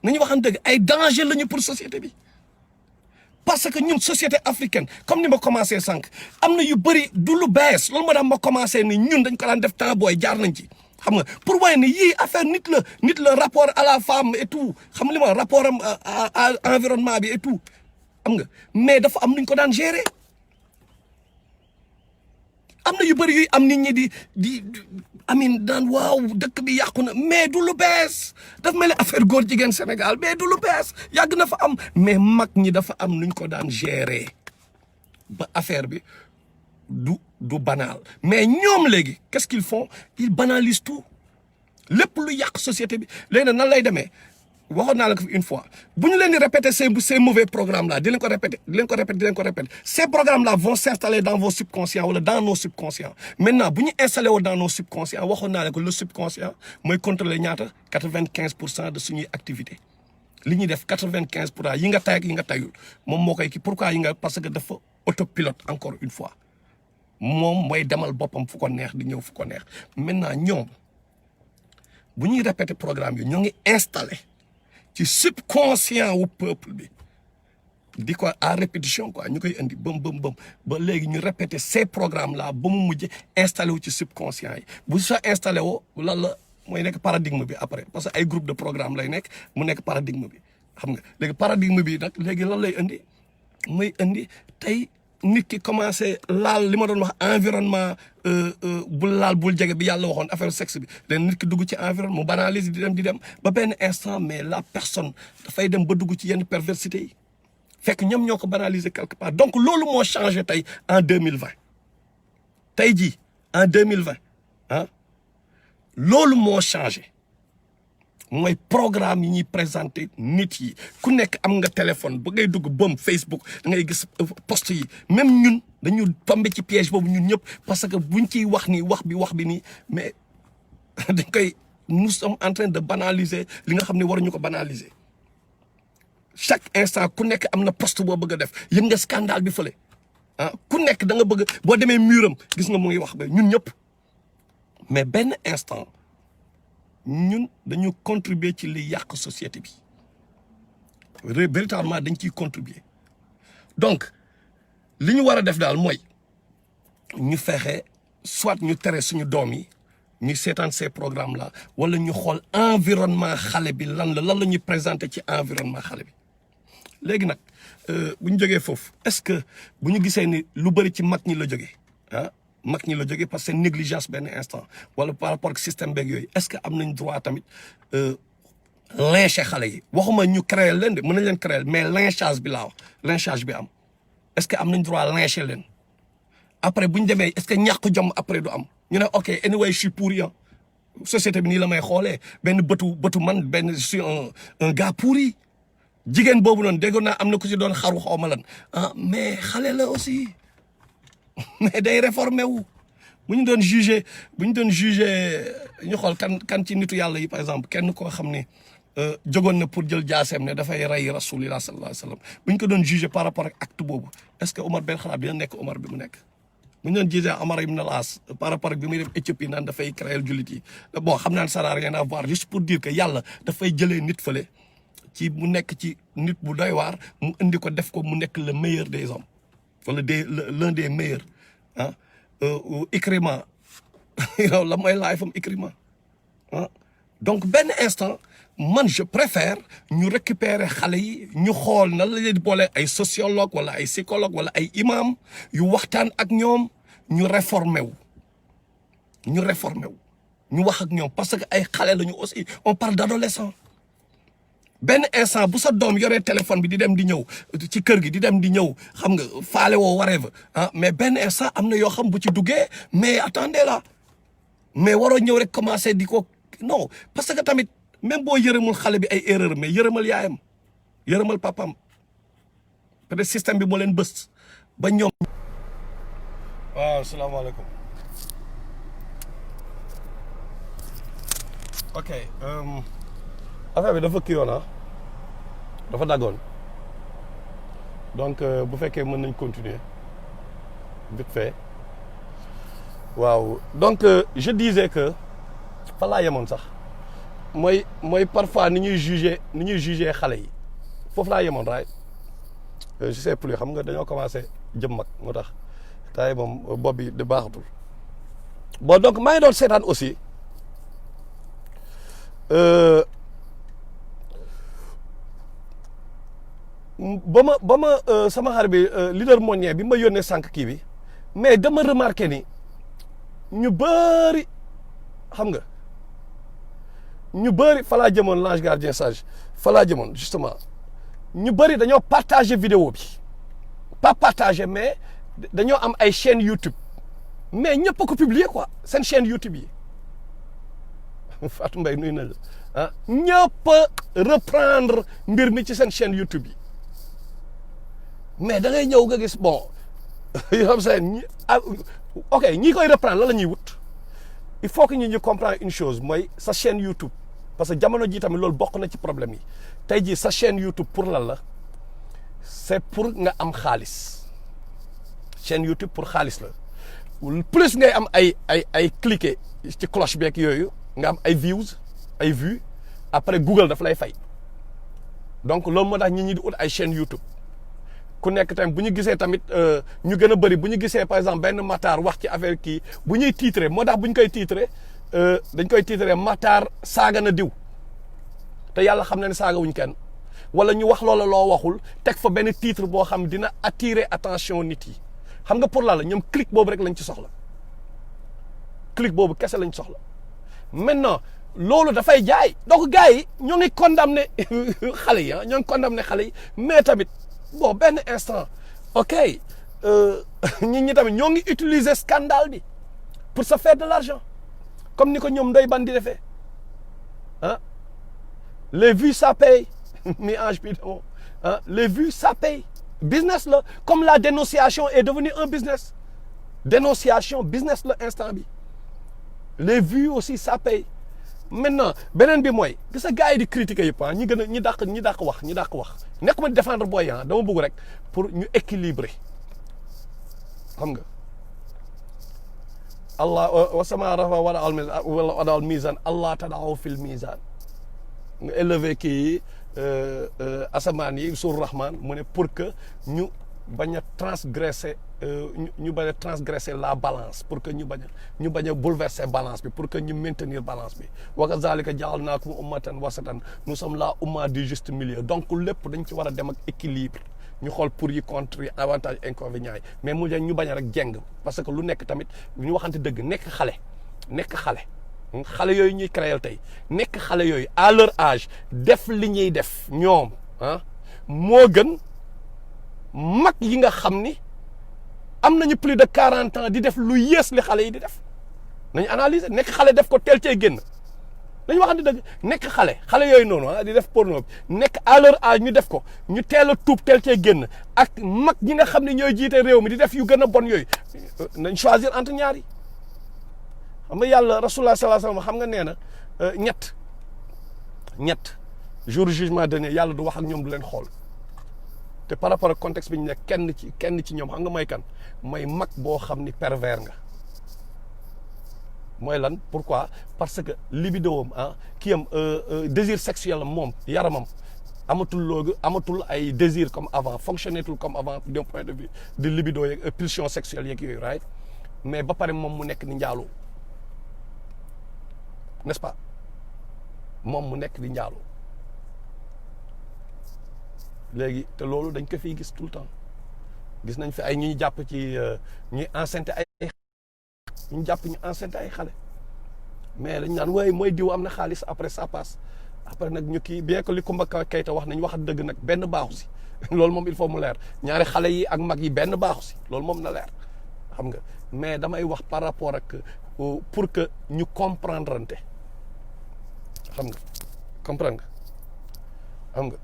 nañu waxan dëgg ay danger lañu pour société bi parce que ñun société africaine comme ni ma commencé sànq am na yu bëri du lu bees loolu moo tax ma commencé ni ñun dañ ko daan def temps booy jaar nañ ci xam nga pour waaye ne yii affaire nit la rapport à la femme et tout xam nga li ma rapport am à environnement bi et tout xam nga mais dafa am nuñ ko daan gérer am na yu bëri yuy am nit ñi di amin daan waaw dëkk bi yàqu na mais du lu bees daf mel ni affaire góor jigéen Sénégal mais du lu bees yàgg na fa am mais mag ñi dafa am nuñ ko daan gérer ba affaire bi du banal mais ñoom léegi qu'est-ce qu'ils font ils banalisent tout lépp lu yàq société bi léegi nag nan lay demee waxoon naa la ko une fois bu ñu leen di répéter ces mauvais programmes là di leen ko répéter ces programmes là vont s'installer dans vos subconscients wala dans nos subconscients maintenant bu ñu installé woo dans nos subconscients waxoon naa la ko le subconscient mooy contrôler ñaata 95% de suñuy activité li ñuy def 95% yi nga tay ak yi nga tayul moom moo koy kii pourquoi yi nga parce que dafa autopilote encore une fois moom mooy demal boppam fu ko neex di ñëw fu ko neex maintenant ñoom bu ñuy répéter programme yi ñoo ngi installé ci subconscient wu peuple bi di ko à répétition quoi ñu koy indi bëm ba léegi ñu répéter ces programmes là ba mu mujj installé wu ci subconscient yi bu sa installé woo lan la mooy nekk paradigme bi après parce que ay groupe de programme lay nekk mu nekk paradigme bi xam nga léegi paradigme bi nag léegi lan lay indi muy indi tey nit ki commencé laal li ma doon wax environnement bul laal bul jege bi yàlla waxoon affaire sexe bi léegi nit ki dugg ci environnement mu banalise di dem ba benn instant mais la personne dafay dem ba dugg ci yenn perversité yi fekk ñoom ñoo ko banaliser quelque part donc loolu moo changé tey en 2020 tey jii en 2020 loolu moo changé mooy programme yi ñuy présenté nit yi ku nekk am nga téléphone ba ngay dugg bëm Facebook da ngay gis post yi même ñun dañu tombé ci piège boobu ñun ñëpp parce que buñ ciy wax nii wax bi nii mais dañ koy nous sommes en train de banaliser li nga xam ne waruñu ko banaliser chaque instant ku nekk am na post boo bëgg a def yëg nga scandale bi fële ku nekk da nga bëgg boo demee muram gis nga mu ngi wax ba ñun ñëpp mais benn instant ñun dañu contribuer ci li yàq société bi véritablement dañ ciy contribuer donc li ñu war a def daal mooy ñu fexe soit ñu tere suñu doom yi ñuy seetaan ces programmes là wala ñu xool environnement xale bi lan la ñuy présenter ci environnement xale bi léegi nag bu ñu jógee foofu est-ce que bu ñu gisee ni lu bëri ci mag ñi la jógee mag ñi la jógee parce que négligence benn instant wala par rapport ak système beeg yooyu est-ce que am nañ droit tamit lyncher xale yi waxuma ñu créer leen de mën nañ leen créer mais lynchage bi laa wax lynchage bi am est-ce que am nañ droit lyncher leen après bu ñu demee est-ce que ñàkk jom après du am ñu ne ok anyway je suis pourri société bi nii la may xoolee benn bëtu man benn je suis un gars pourri jigéen boobu noonu déggoon naa am na ku ci doon xaru xaw ma lan mais xale la aussi mais day réformé wu bu ñu doon jugé ñu xool kan ci nitu yàlla yi par exemple kenn koo xam ne jógoon na pour jël jaaseem ne dafay rey rasulillah sallallahu alayhi wa sallam bu ñu ko doon jugé par rapport ak acte boobu est-ce que Omar Ben Khattab dina nekk Omar bi mu nekk bu ñu doon jugé Omar ibn al-As par rapport ak bi muy def Éthiopie naan dafay créer jullit yi bon xam naa ne ça n'a rien à voir juste pour dire que yàlla dafay jëlee nit fële ci mu nekk ci nit bu doy waar mu indi ko def ko mu nekk le meilleur des hommes wala l'un des meilleurs Ikrima la mooy laay fam Ikrima donc benn instant man je préfère ñu récupérer xale yi ñu xool na la leen di boole ay sociologue wala ay psychologue wala ay imam yu waxtaan ak ñoom ñu réformé wu ñu wax ak ñoom parce que ay xale lañu aussi on parle d'adolescents benn instant bu sa doom yoree téléphone bi di dem di ñëw ci kër gi di dem di ñëw xam nga faale woo whatever mais benn instant am na yoo xam bu ci duggee mais attendez là mais waroo ñëw rek commencé di ko non parce que tamit même boo yërëmul xale bi ay erreur mais yërëmal yaayam yërëmal papam peut-être système bi moo leen bës ba ñoom. waaw salaamaaleykum. ok affaire bi dafa kii woon dafa daggoon donc bu fekkee mën nañ continuer vite fait waaw donc je disais que fa laa yemoon sax mooy parfois ni ñuy juger xale yi foofu laa yemoon right je sais plus xam nga dañoo commencé jëm mag moo tax tay moom bopp bi di baaxatul bon donc maa ngi doon seetaan aussi ba ma sama xar bi leader mondial bi ma yónnee sànq kii bi mais dama remarqué ni ñu bëri xam nga ñu bëri fa laa jëmoon l'ange gardien sage fa laa jëmoon justement ñu bëri dañoo partagé vidéo bi pas partagé mais dañoo am ay chaîne YouTube mais ñëpp a ko publier quoi seen chaîne YouTube yi Fatou Mbaye nuyu na la ah ñëpp a reprendre mbir mi ci seen chaîne YouTube yi mais da ngay ñëw nga gis bon yoo xam seen ok ñi koy reprendre lan la ñuy wut il faut que ñu comprendre une chose mooy sa chaîne YouTube parce que jamono ji tamit loolu bokk na ci problème yi tey jii sa chaîne YouTube pour lan la c'est pour nga am xaalis chaîne YouTube pour xaalis la plus ngay am ay cliquer ci cloche beeg yooyu nga am ay views ay vues après Google daf lay fay donc loolu moo tax ñi di ut ay chaîne YouTube ku nekk tamit bu ñu gisee tamit ñu gën a bëri bu ñu gisee par exemple benn Matar wax ci affaire kii bu ñuy titré moo tax bu ñu koy titré dañ koy titré Matar saaga na diw te yàlla xam na ne saaga wuñ kenn wala ñu wax loola loo waxul teg fa benn titre boo xam dina attirer attention nit yi xam nga pour la ñoom clic boobu rek lañ ci soxla clic boobu kese lañ soxla maintenant loolu dafay jaay donc gars yi ñoo ngi condamné xale yi ñoo ngi condamné xale yi mais tamit bon benn instant ok ñi tamit ñoo ngi utiliser scandale bi pour se faire de l'argent comme ni ko ñoom Ndoye Bane di defee ah les vues ça paye mi ange bi damo ah les vues ça paye business la comme la dénonciation est devenue un business dénonciation business la instant bi les vues aussi ça paye maintenant beneen bi mooy gis nga gars yi di critiquer yëpp ñi gën a ñi dàq wax nekkuma di défendre booy dama bëgg rek pour ñu équilibrer xam nga allah wasama rafa wala al mizan allah tadaaw fil mizan nga élevé kii asamaan yi sur rahman mu ne pour que ñu bañ a transgresser ñu bañ a transgresser la balance pour que ñu bañ a bouleverser balance bi pour que ñu maintenir balance bi wa kazalika ja'alnakum ummatan wasatan nous sommes la umma du juste milieu donc lépp dañ ci war a dem ak équilibre ñu xool pour yi contre yi avantage inconvénients yi mais mu ñu bañ a rek jeng parce que lu nekk tamit ñu waxante dëgg nekk xale yooyu ñuy créer tey nekk xale yooyu à leur âge def li ñuy def ñoom moo gën mag yi nga xam ni am nañu plus de 40 ans di def lu yées li xale yi di def nañu analyser nekk xale def ko teel cee génn nañu waxante dëgg nekk xale yooyu noonu di def porno bi nekk à leur âge ñu def ko ñu teel a tuub teel cee génn ak mag ñi nga xam ne ñooy jiite réew mi di def yu gën a bon yooyu nañ choisir entre ñaar yi xam nga yàlla rasulullah sallallahu alayhi wasallam xam nga nee na ñett jour jugement dernier yàlla du wax ak ñoom du leen xool te par rapport ak contexte bi ñu nekk kenn ci ñoom xam nga mooy kan mooy mag boo xam ni pervers nga mooy lan pourquoi parce que libido am kii am désir sexuel am moom yaramam amatul ay désir comme avant fonctionnetul comme avant d'un point de vue de libido yeeg pulsion sexuelle yeeg yooyu right mais ba pare moom mu nekk ni njaaloo n'est-ce pas moom mu nekk di njaaloo léegi te loolu dañ ko fiy gis tout le temps gis nañ fi ay ñu jàpp ci ñuy enceinte ay ñu jàpp ñu enceinte ay xale mais dañ naan waaye mooy diw am na xaalis après ça passe après nag ñu kii bien que li Kumba Kayta wax nañ wax dëgg nag benn baaxu si loolu moom il faut mu leer ñaari xale yi ak mag yi benn baaxu si loolu moom na leer xam nga mais damay wax par rapport ak pour que ñu comprendre ante xam nga comprendre nga xam nga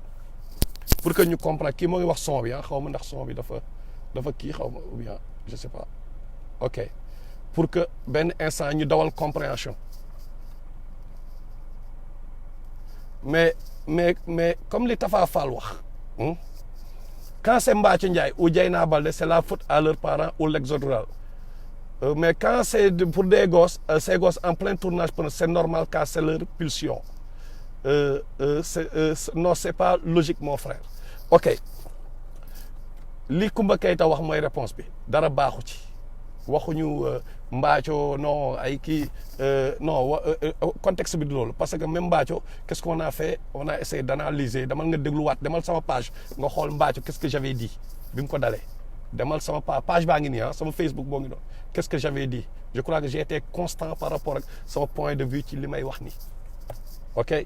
pour que ñu comprendre kii moo ngi wax son bi xaw ma ndax son bi dafa kii xaw ma ou bien je sais pas ok pour que benn instant ñu dawal compréhension mais comme li Tafa Fall wax quand c'est Mbathio Ndiaye ou Dieyna Baldé c'est la faute à leurs parents ou l'exode rural mais quand c'est pour des gosses ces gosses en plein tournage c'est normal car c'est leur pulsion non c'est pas logique mon frère ok li Koumba Keita wax mooy réponse bi dara baaxu ci waxuñu Mbathio non ay kii non contexte bi du loolu parce que même Mbathio qu'est-ce qu'on a fait on a essayé d'analyser demal nga dégluwaat demal sama page nga xool Mbathio qu'est-ce que j'avais dit bi mu ko dalee demal sama page baa ngi nii sama Facebook boo ngi doon qu'est-ce que j'avais dit je crois que j'ai été constant par rapport ak sama point de vue ci li may wax nii ok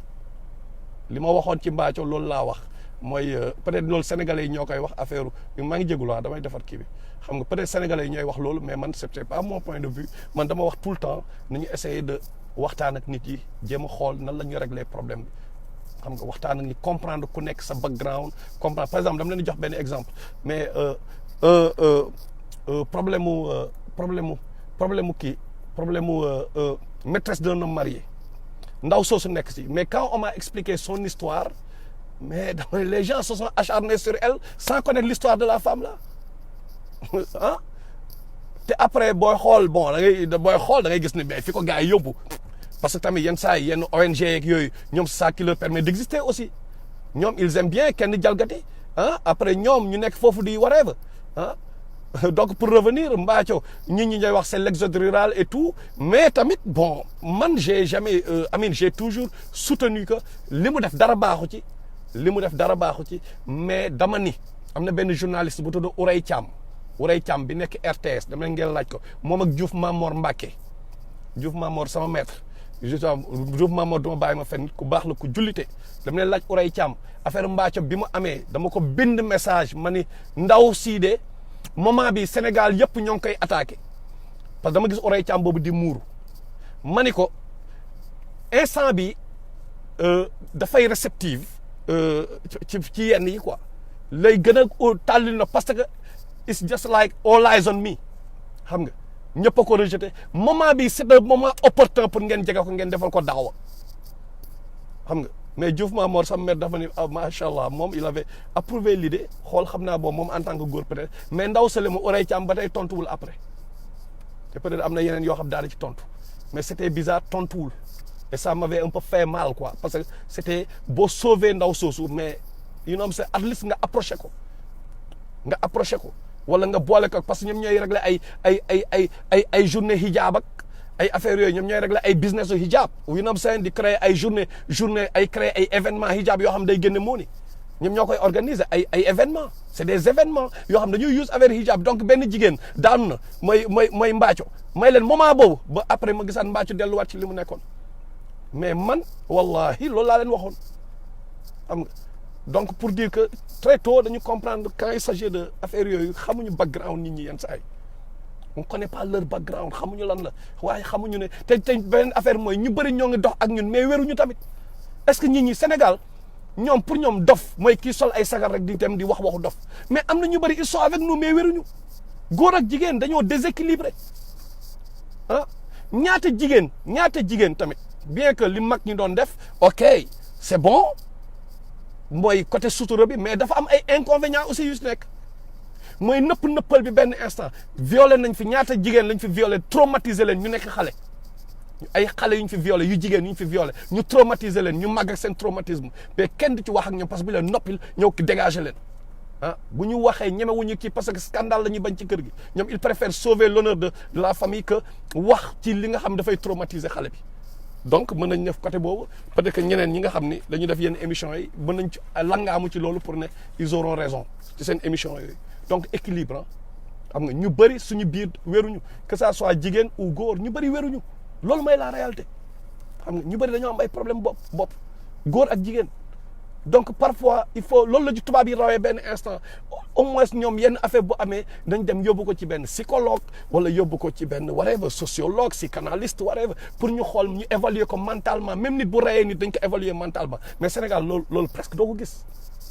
li ma waxoon ci Mbathio loolu laa wax mooy peut-être loolu sénégalais yi ñoo koy wax affaire maa ngi jégalu damay defar kii bi xam nga peut-être sénégalais yi ñooy wax loolu mais man c'est pas mon point de vue man dama wax tout le temps nañu essayer de waxtaan ak nit yi jéem a xool nan la ñuy régler problème bi xam nga waxtaan ak ñi comprendre ku nekk sa background comprendre par exemple dama leen di jox benn exemple mais problème mu maîtresse d'un homme marié ndaw soosu nekk si mais quand on m'a expliqué son histoire mais les gens se sont acharnés sur elle sans connaître l'histoire de la femme là ah te après booy xool bon da ngay gis ne mais fi ko gars yi yóbbu parce que tamit yenn saa yi yenn ONG yeeg yooyu ñoom c'est ça qui leur permet d'exister aussi ñoom ils aiment bien kenn jalgati après ñoom ñu nekk foofu di whatever donc pour revenir Mbathio ñi ñooy wax c'est l'exode rural et tout mais tamit bon man j'ai jamais j'ai toujours soutenu que li mu def dara baaxu ci mais dama ni am na benn journaliste bu tudd Ourey Thiam bi nekk RTS dama leen ngeen laaj ko moom ak Diouf Mamor Mbacké Diouf Mamor sama maître Diouf Mamor duma bàyyi ma fenn ku baax la ku jullite dama leen laaj Ourey Thiam affaire Mbathio bi mu amee dama ko bind message ma ni ndaw sii de moment bi Sénégal yëpp ñoo ngi koy attaqué parce que dama gis Ourey Thiam boobu di muuru ma ni ko instant bi dafay réceptive ci yenn yi quoi lay gën a tàllil na parce que it's just like all eyes on me xam nga ñëpp a ko rejeté moment bi c'est le moment opportun pour ngeen jege ko ngeen defal ko daawa xam nga mais Diouf Mamor sama mère dafa ni macha allah moom il avait approuvé l'idée xool xam naa boobu moom en tant que góor peut-être mais ndaw sale ma Ourey Thiam ba tey tontuwul après te peut-être am na yeneen yoo xam daal ci tontu mais c'était bizarre tontuwul et ça m'avait un peu fait mal quoi parce que c'était boo sauver ndaw soosu mais c'est at least nga approché ko wala nga boole ko parce que ñoom ñooy régler ay journée hijab ak ay affaires yooyu ñoom ñooy régler ay business u hijab di créer ay journée créer ay événements hijab yoo xam day génne moo ni ñoom ñoo koy organiser ay événements c'est des événements yoo xam dañuy use affaire hijab donc benn jigéen daanu na mooy Mbathio may leen moment boobu ba après ma gisaan Mbathio delluwaat ci li mu nekkoon mais man wallahi loolu laa leen waxoon xam nga donc pour dire que très tôt dañu comprendre quand il s'agit de affaires yooyu xamuñu background nit ñi yenn saa yi on connaît pas leur background xamuñu lan la waaye xamuñu ne te beneen affaire mooy ñu bëri ñoo ngi dox ak ñun mais wéruñu tamit est-ce que nit ñi Sénégal ñoom pour ñoom dof mooy kii sol ay sagar rek di dem di waxu dof mais am na ñu bëri ils sont avec nous mais wéruñu góor ak jigéen dañoo déséquilibré ñaata jigéen tamit bien que li mag ñi doon def ok c'est bon mooy côté sutura bi mais dafa am ay inconvénients aussi yu si nekk mooy nëppal bi benn instant violé nañ fi ñaata jigéen lañ fi violé traumatiser leen ñu nekk xale ay xale yu ñu fi violé yu jigéen yu ñu fi violé ñu traumatiser leen ñu màgg ak seen traumatisme mais kenn du ci wax ak ñoom parce que bu leen noppil ñëw ki dégager leen bu ñu waxee ñemewuñu kii parce que scandale la ñuy bañ ci kër gi ñoom ils préfèrent sauver l'honneur de la famille que wax ci li nga xam dafay traumatiser xale bi donc mën nañ def côté boobu peut-être que ñeneen ñi nga xam ni dañu def yenn émissions yi mën nañ ci langaamu ci loolu pour ne ils auront raison ci seen émission yooyu donc équilibre xam nga ñu bëri suñu biir wéruñu que ça soit jigéen ou góor ñu bëri wéruñu loolu mooy la réalité xam nga ñu bëri dañoo am ay problème bopp góor ak jigéen donc parfois il faut loolu la ci tubaab yi rawee benn instant au moins ñoom yenn affaire bu amee dañ dem yóbbu ko ci benn psychologue wala yóbbu ko ci benn whatever sociologue psychanalyste whatever pour ñu xool ñu évaluer ko mentalement même nit bu reyee nit dañ ko évaluer mentalement mais Sénégal loolu presque doo ko gis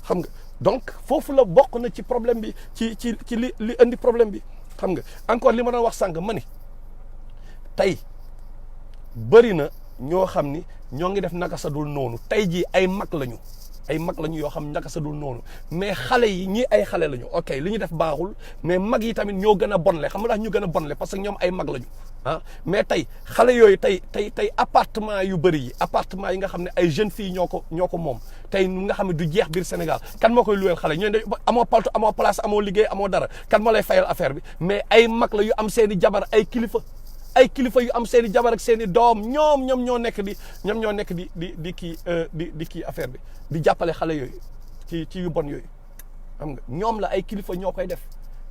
xam nga donc foofu la bokk na ci problème bi ci li indi problème bi xam nga encore li ma doon wax sànq ma ni tey bëri na ñoo xam ni ñoo ngi def naka sa dul noonu tey jii ay mag lañu yoo xam naka sa dul noonu mais xale yi ñii ay xale lañu ok li ñu def baaxul mais mag yi tamit ñoo gën a bonle xam nga tax ñu gën a bonle parce que ñoom ay mag lañu mais tey xale yooyu tey appartement yu bëri yi appartement yi nga xam ne ay jeunes filles ñoo ko moom tey nga xam ne du jeex biir Sénégal kan moo koy luweel xale ñooñu amoo paltu amoo place amoo liggéey amoo dara kan moo lay fayal affaire bi mais ay mag la yu am seen i jabar ay kilifa yu am seen i jabar ak seen i doom ñoom ñoo nekk di kii affaire bi di jàppale xale yooyu ci yu bon yooyu xam nga ñoom la ay kilifa ñoo koy def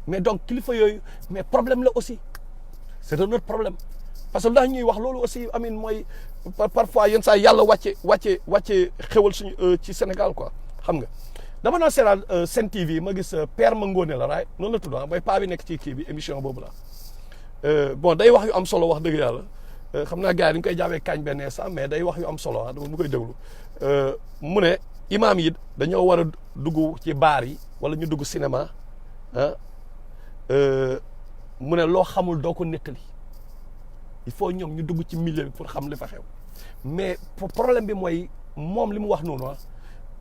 mais donc kilifa yooyu mais problème la aussi c'est un autre problème parce que lu tax ñuy wax loolu aussi amin mooy parfois yenn saa yàlla wàcce xewal suñu ci Sénégal quoi xam nga dama doon seetaan Sen TV ma gis Père Mangone la raay noonu la tudd mooy paa bi nekk ci kii bi émission boobu la bon day wax yu am solo wax dëgg yàlla xam naa gars yi dañu koy jaawee kañ benn sax mais day wax yu am solo dama mu koy déglu mu ne imaam yi dañoo war a dugg ci baar yi wala ñu dugg cinéma mu ne loo xamul doo ko nettali il faut ñoom ñu dugg ci milieu bi pour xam li fa xew mais problème bi mooy moom li mu wax noonu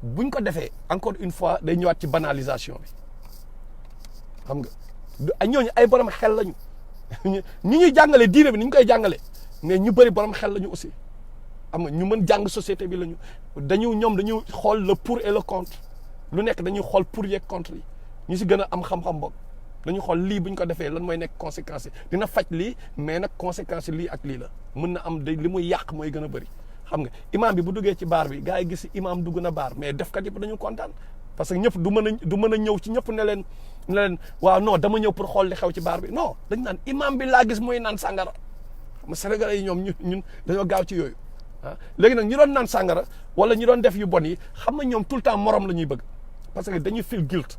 buñ ko defee encore une fois day ñëwaat ci banalisation bi xam nga ñooñu ay borom xel lañu ñi ñuy jàngale diine bi ni ñu koy jàngale mais ñu bëri borom xel lañu aussi am nga ñu mën jàng société bi lañu ñoom dañu xool le pour et le contre lu nekk dañuy xool pour yeeg contre yi ñu si gën a am xam-xam boog dañu xool lii bu ñu ko defee lan mooy nekk conséquences yi dina faj lii mais nag conséquences yi lii ak lii la mën na am li muy yàq mooy gën a bëri xam nga imam bi bu duggee ci baar bi gars yi gis imam dugg na baar mais defkat yëpp dañu kontaan parce que ñëpp du mën a ñëw ci ñëpp ne leen waaw non dama ñëw pour xool li xew ci baar bi non dañ naan imam bi laa gis muy naan sàngara xam nga Sénégalais yi ñoom ñun dañoo gaaw ci yooyu léegi nag ñi doon naan sàngara wala ñi doon def yu bon yi xam nga ñoom tout le temps morom la ñuy bëgg parce que dañuy feel guilt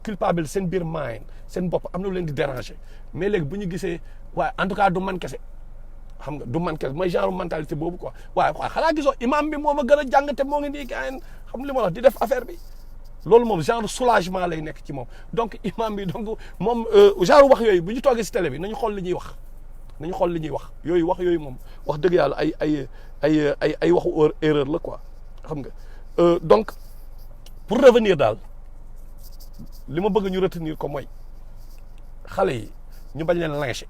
culpable seen biir mind seen bopp am na lu leen di déranger mais léegi bu ñu gisee waaye en tout cas du man kese xam nga du man kese mooy genre mentalité boobu quoi waaye xanaa gisoo imam bi moo ma gën a jàng te moo ngi nii gars xam li ma wax di def affaire bi loolu moom genre soulagement lay nekk ci moom donc imam bi donc moom genre wax yooyu bu ñu toogee si télé bi nañu xool li ñuy wax yooyu moom wax dëgg yàlla ay waxu erreur la quoi xam nga donc pour revenir daal li ma bëgg ñu retenir ko mooy xale yi ñu bañ leen lyncher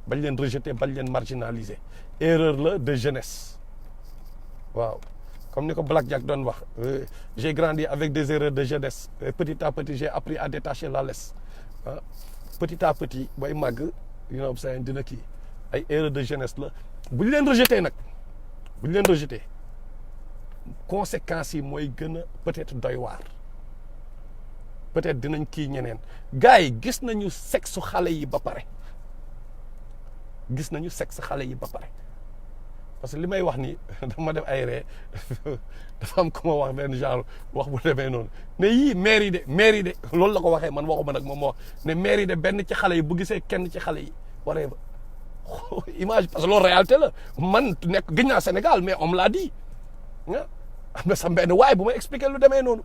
bañ leen rejeter bañ leen marginaliser erreur la de jeunesse waaw comme ni ko Black Jack doon wax j'ai grandi avec des erreurs de jeunesse petit à petit j'ai appris à détacher la laisse petit à petit booy màgg dina kii ay erreur de jeunesse la bu ñu leen rejeter nag conséquences yi mooy gën a peut-être doy waar peut-être dinañ kii ñeneen gars yi gis nañu sexe xale yi ba pare parce que li may wax ni dama def ay ree dafa am ku ma wax benn genre wax bu demee noonu ne yii maire yi de loolu la ko waxee man waxuma nag moom moo wax ne maire yi de benn ci xale yi bu gisee kenn ci xale yi waree ba image parce que loolu réalité la man nekk gëj naa Sénégal mais on me l'a dit am na sam benn waaye bu ma expliquer lu demee noonu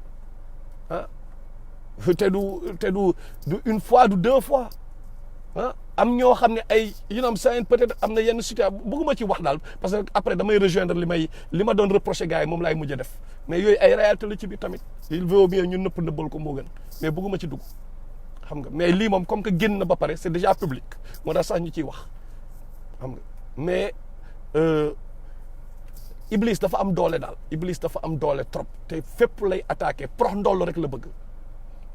te du une fois du deux fois am ñoo xam ne ay peut-être am na yenn situation bëgguma ci wax daal parce que après damay rejoindre li ma doon reprocher gars yi moom laay mujj a def mais yooyu ay réalité la ci biir tamit il vaut mieux ñun nëbbal ko moo gën mais bëgguma ci dugg xam nga mais lii moom comme que génn na ba pare c'est déjà public moo tax sax ñu ciy wax xam nga mais Iblis dafa am doole daal Iblis dafa am doole trop te fépp lay attaqué prox ndoll rek la bëgg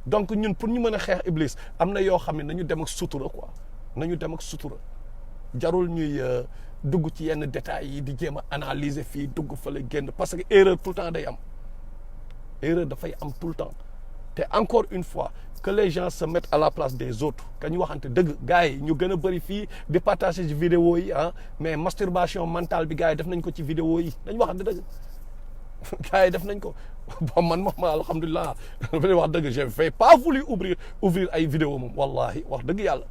donc ñun pour ñu mën a xeex Iblis am na yoo xam ne nañu dem ak sutura quoi nañu dem ak sutura jarul ñuy dugg ci yenn détails yi di jéem a analyser fii dugg fa la génn parce que erreur tout le temps day am erreur dafay am tout le temps te encore une fois que les gens se mettent à la place des autres que ñu waxante dëgg gars yi ñu gën a bëri fii di partager ci vidéo yi mais masturbation mentale bi gars yi def nañ ko ci vidéo yi dañu waxante dëgg gars yi def nañ ko bon man moom alhamdulilah wax dëgg j'ai pas voulu ouvrir ay vidéo moom wallahi wax dëgg yàlla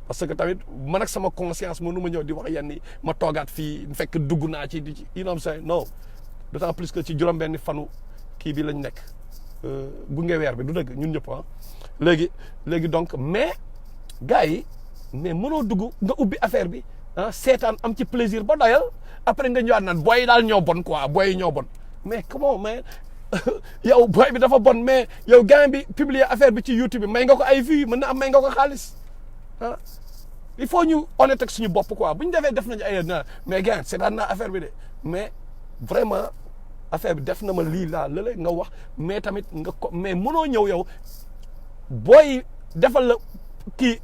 parce que tamit man ak sama conscience mënu ma ñëw di wax yenn yi ma toogaat fii fekk dugg naa ci di ci you know what I'm saying non d'autant plus que ci juróom-benni fanu kii bi lañ nekk gunge weer bi du dëgg ñun ñëpp ah léegi donc mais gars yi mais mënoo dugg nga ubbi affaire bi ah seetaan am ci plaisir ba doyal après nga ñëwaat naan booy daal ñoo bon quoi booy ñoo bon mais comment mais yow booy bi dafa bon mais yow gars bi publier affaire bi ci YouTube bi may nga ko ay vues mën na am may nga ko xaalis ah il faut ñu honnête ak suñu bopp quoi bu ñu def nañu ay na mais gars seetaan naa affaire bi de mais vraiment affaire bi def na ma lii laa lële nga wax mais tamit nga ko mais mënoo ñëw yow booy defal la kii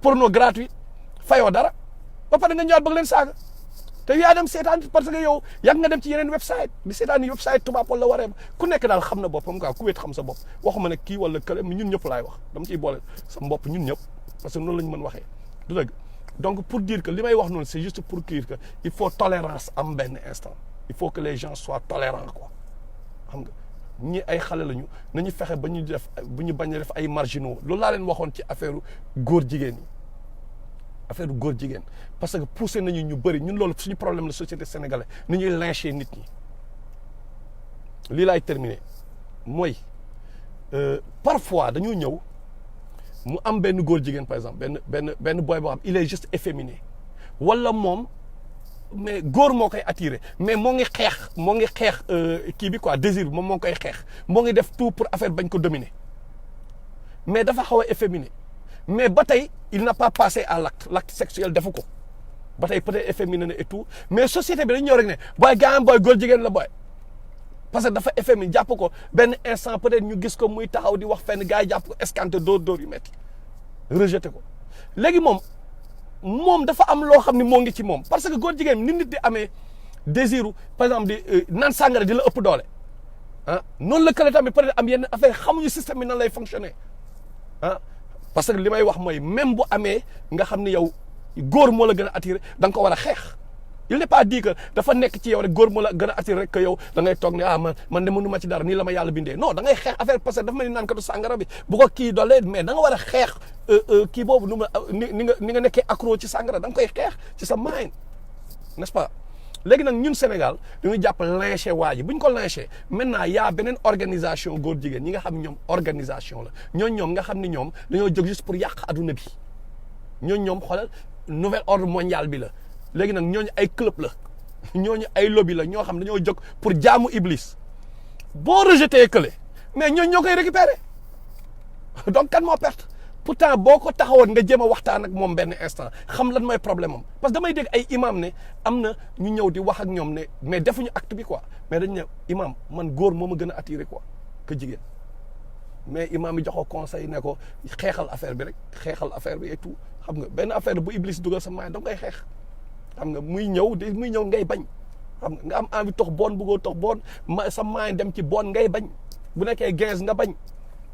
porno gratuit fayoo dara ba pare nga ñëwaat bëgg leen saaga te yaa dem seetaan parce que yow yàgg nga dem ci yeneen website di seetaan website tubaab wala waree ku nekk daal xam na boppam quoi ku wéet xam sa bopp waxuma ne kii wala kële ñun ñëpp laay wax dama ciy boole sa bopp ñun ñëpp parce que noonu la ñu mën waxee du dëgg donc pour dire que li may wax noonu c'est juste pour dire que il faut tolérance am benn instant il faut que les gens soient tolérants quoi xam nga ñi ay xale lañu nañu fexe ba ñu def bu ñu bañ a def ay marginaux loolu laa leen waxoon ci affaire góor jigéen yi affaire góor jigéen parce que poussé nañu ñu bëri ñun loolu suñu problème la société sénégalaise ni ñuy lyncher nit ñi lii laay terminer mooy parfois dañoo ñëw mu am benn góor jigéen par exemple benn boy boo xam il est juste efféminé wala moom mais góor moo koy attiré mais moo ngi xeex kii bi quoi désir bi moom moo koy xeex moo ngi def tout pour affaire bañ ko dominer mais dafa xaw a efféminé mais ba tey il n'a pas passé à l'acte sexuel defu ko ba tey peut-être efféminé na et tout mais société bi dañu ñëw rek ne booy gaam booy góor jigéen la booy parce que dafa efféminé jàpp ko benn instant peut-être ñu gis ko muy taxaw di wax fenn gars yi jàpp ko escanté dóor yu metti rejeté ko léegi moom dafa am loo xam ne moo ngi ci moom parce que góor jigéen nit di amee désiru par exemple di naan sàngara di la ëpp doole ah noonu la kële tamit peut-être am yenn affaire xamuñu système bi nan lay fonctionner ah parce que li may wax mooy même bu amee nga xam ne yow góor moo la gën a attiré da nga ko war a xeex il n'est pas dit que dafa nekk ci yow rek góor moo la gën a attiré rek que yow da ngay toog ne man de mënu ma ci dara nii la ma yàlla bindee non da ngay xeex affaire parce que dafa mel ni naan katu sàngara bi bu ko kii doole mais da nga war a xeex kii boobu ni nga nekkee accro ci sàngara da nga koy xeex ci sa mind n'est-ce pas léegi nag ñun Sénégal dañuy jàpp lynché waa ji bu ñu ko lynché maintenant y a beneen organisation góor jigéen ñi nga xam ñoom organisation la ñoom nga xam ne ñoom dañoo jóg juste pour yàq adduna bi ñoom xoolal nouvel ordre mondial bi la léegi nag ñooñu ay club la ñooñu ay lobby la ñoo xam dañoo jóg pour jaamu iblis boo rejeté kële mais ñooñu ñoo koy récupérer donc kan moo perte pourtant boo ko taxawoon nga jéem a waxtaan ak moom benn instant xam lan mooy problème am parce que damay dégg ay imam ne am na ñu ñëw di wax ak ñoom ne mais defuñu acte bi quoi mais dañ ne imam man góor moo ma gën a attiré quoi que jigéen mais imam yi jox ko conseil ne ko xeexal affaire bi rek xeexal affaire bi et tout xam nga benn affaire bu iblis dugal sa maay da nga koy xeex xam nga muy ñëw ngay bañ xam nga am envie tox boon bëggoo tox boon sa maay dem ci boon ngay bañ bu nekkee 15 nga bañ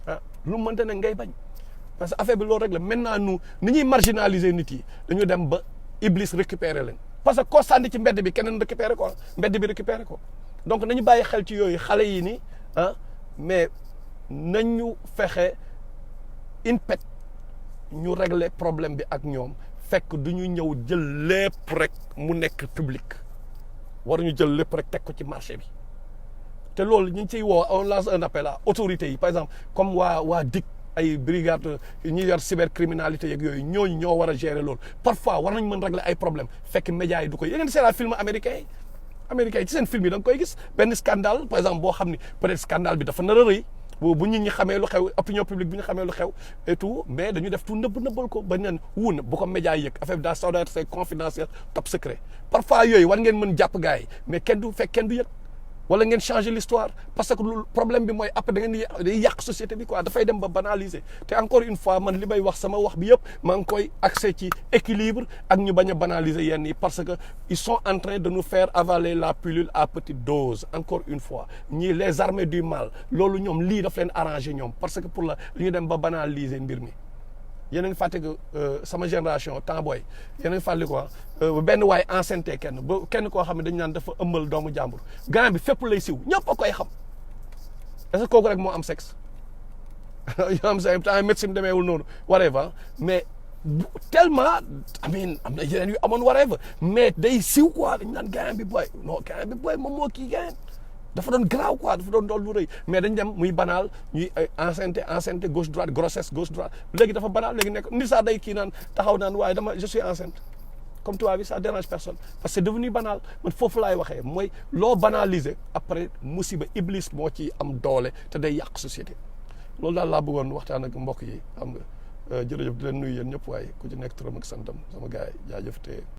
ah lu mu mënta ne ngay bañ parce que affaire bi loolu rek la maintenant ni ñuy marginaliser nit yi dañu dem ba iblis récupérer leen parce que koo sànni ci mbedd bi keneen récupérer ko mbedd bi récupérer ko donc nañu bàyyi xel ci yooyu xale yi ni mais nañu fexe impec ñu régler problème bi ak ñoom fekk du ñu ñëw jël lépp rek mu nekk public waruñu jël lépp rek teg ko ci marché bi te loolu ñu ngi ciy woo on lance un appel à autorités yi par exemple comme waa DIC ay brigade ñi yor cybercriminalité yeeg yooyu ñooñu ñoo war a gérer loolu parfois war nañ mën régler ay problème fekk médias yi du ko yéen seen film américain yi ci seen film yi da nga koy gis benn scandale par exemple boo xam ni peut-être scandale bi dafa nar a rëy bu nit ñi xamee lu xew opinion publique bi ñu xamee lu xew et tout mais dañu def tout nëbbal ko ba neen wuun bu ko médias yi yëg affaire bi daa ça doit être confidentiel top secret parfois yooyu war ngeen mën jàpp gars yi mais kenn du yëg wala ngeen changer l'histoire parce que lu problème bi mooy après da ngeen di yàq société bi quoi dafay dem ba banaliser te encore une fois man li may wax sama wax bi yëpp maa ngi koy accès ci équilibre ak ñu bañ a banaliser yenn yi parce que ils sont en train de nous faire avaler la pilule à petite dose encore une fois ñii les armées du mal loolu ñoom lii daf leen arranger ñoom parce que pour la li ñu dem ba banaliser mbir mi yéen a ngi fàtte que sama génération temps booy yéen a ngi fàttali quoi benn waay enceinte kenn ba kenn koo xam ne dañu naan dafa ëmbal doomu jàmbur grand bi fépp lay siw ñëpp a koy xam est-ce que kooku rek moo am sexe yoo am sa temps médecine demeewul noonu whatever mais tellement am na yeneen yu amoon whatever mais day siw quoi dañu naan grand bi booy non grand bi booy moom moo kii grand dafa doon garaaw quoi dafa doon dool lu rëy mais dañ dem muy banal ñuy enceinte gauche droite grossesse gauche droite léegi dafa banal léegi nekk ni saa day kii naan taxaw naan waaye je suis enceinte comme toi bi ça dérange personne parce que c'est devenu banal man foofu laay waxee mooy loo banaliser après musiba iblis moo ci am doole te day yàq société loolu daal laa bëggoon waxtaan ak mbokk yi xam nga jërëjëf di leen nuyu yéen ñëpp waaye ku ci nekk turam ak santam sama gars yi jaajëf te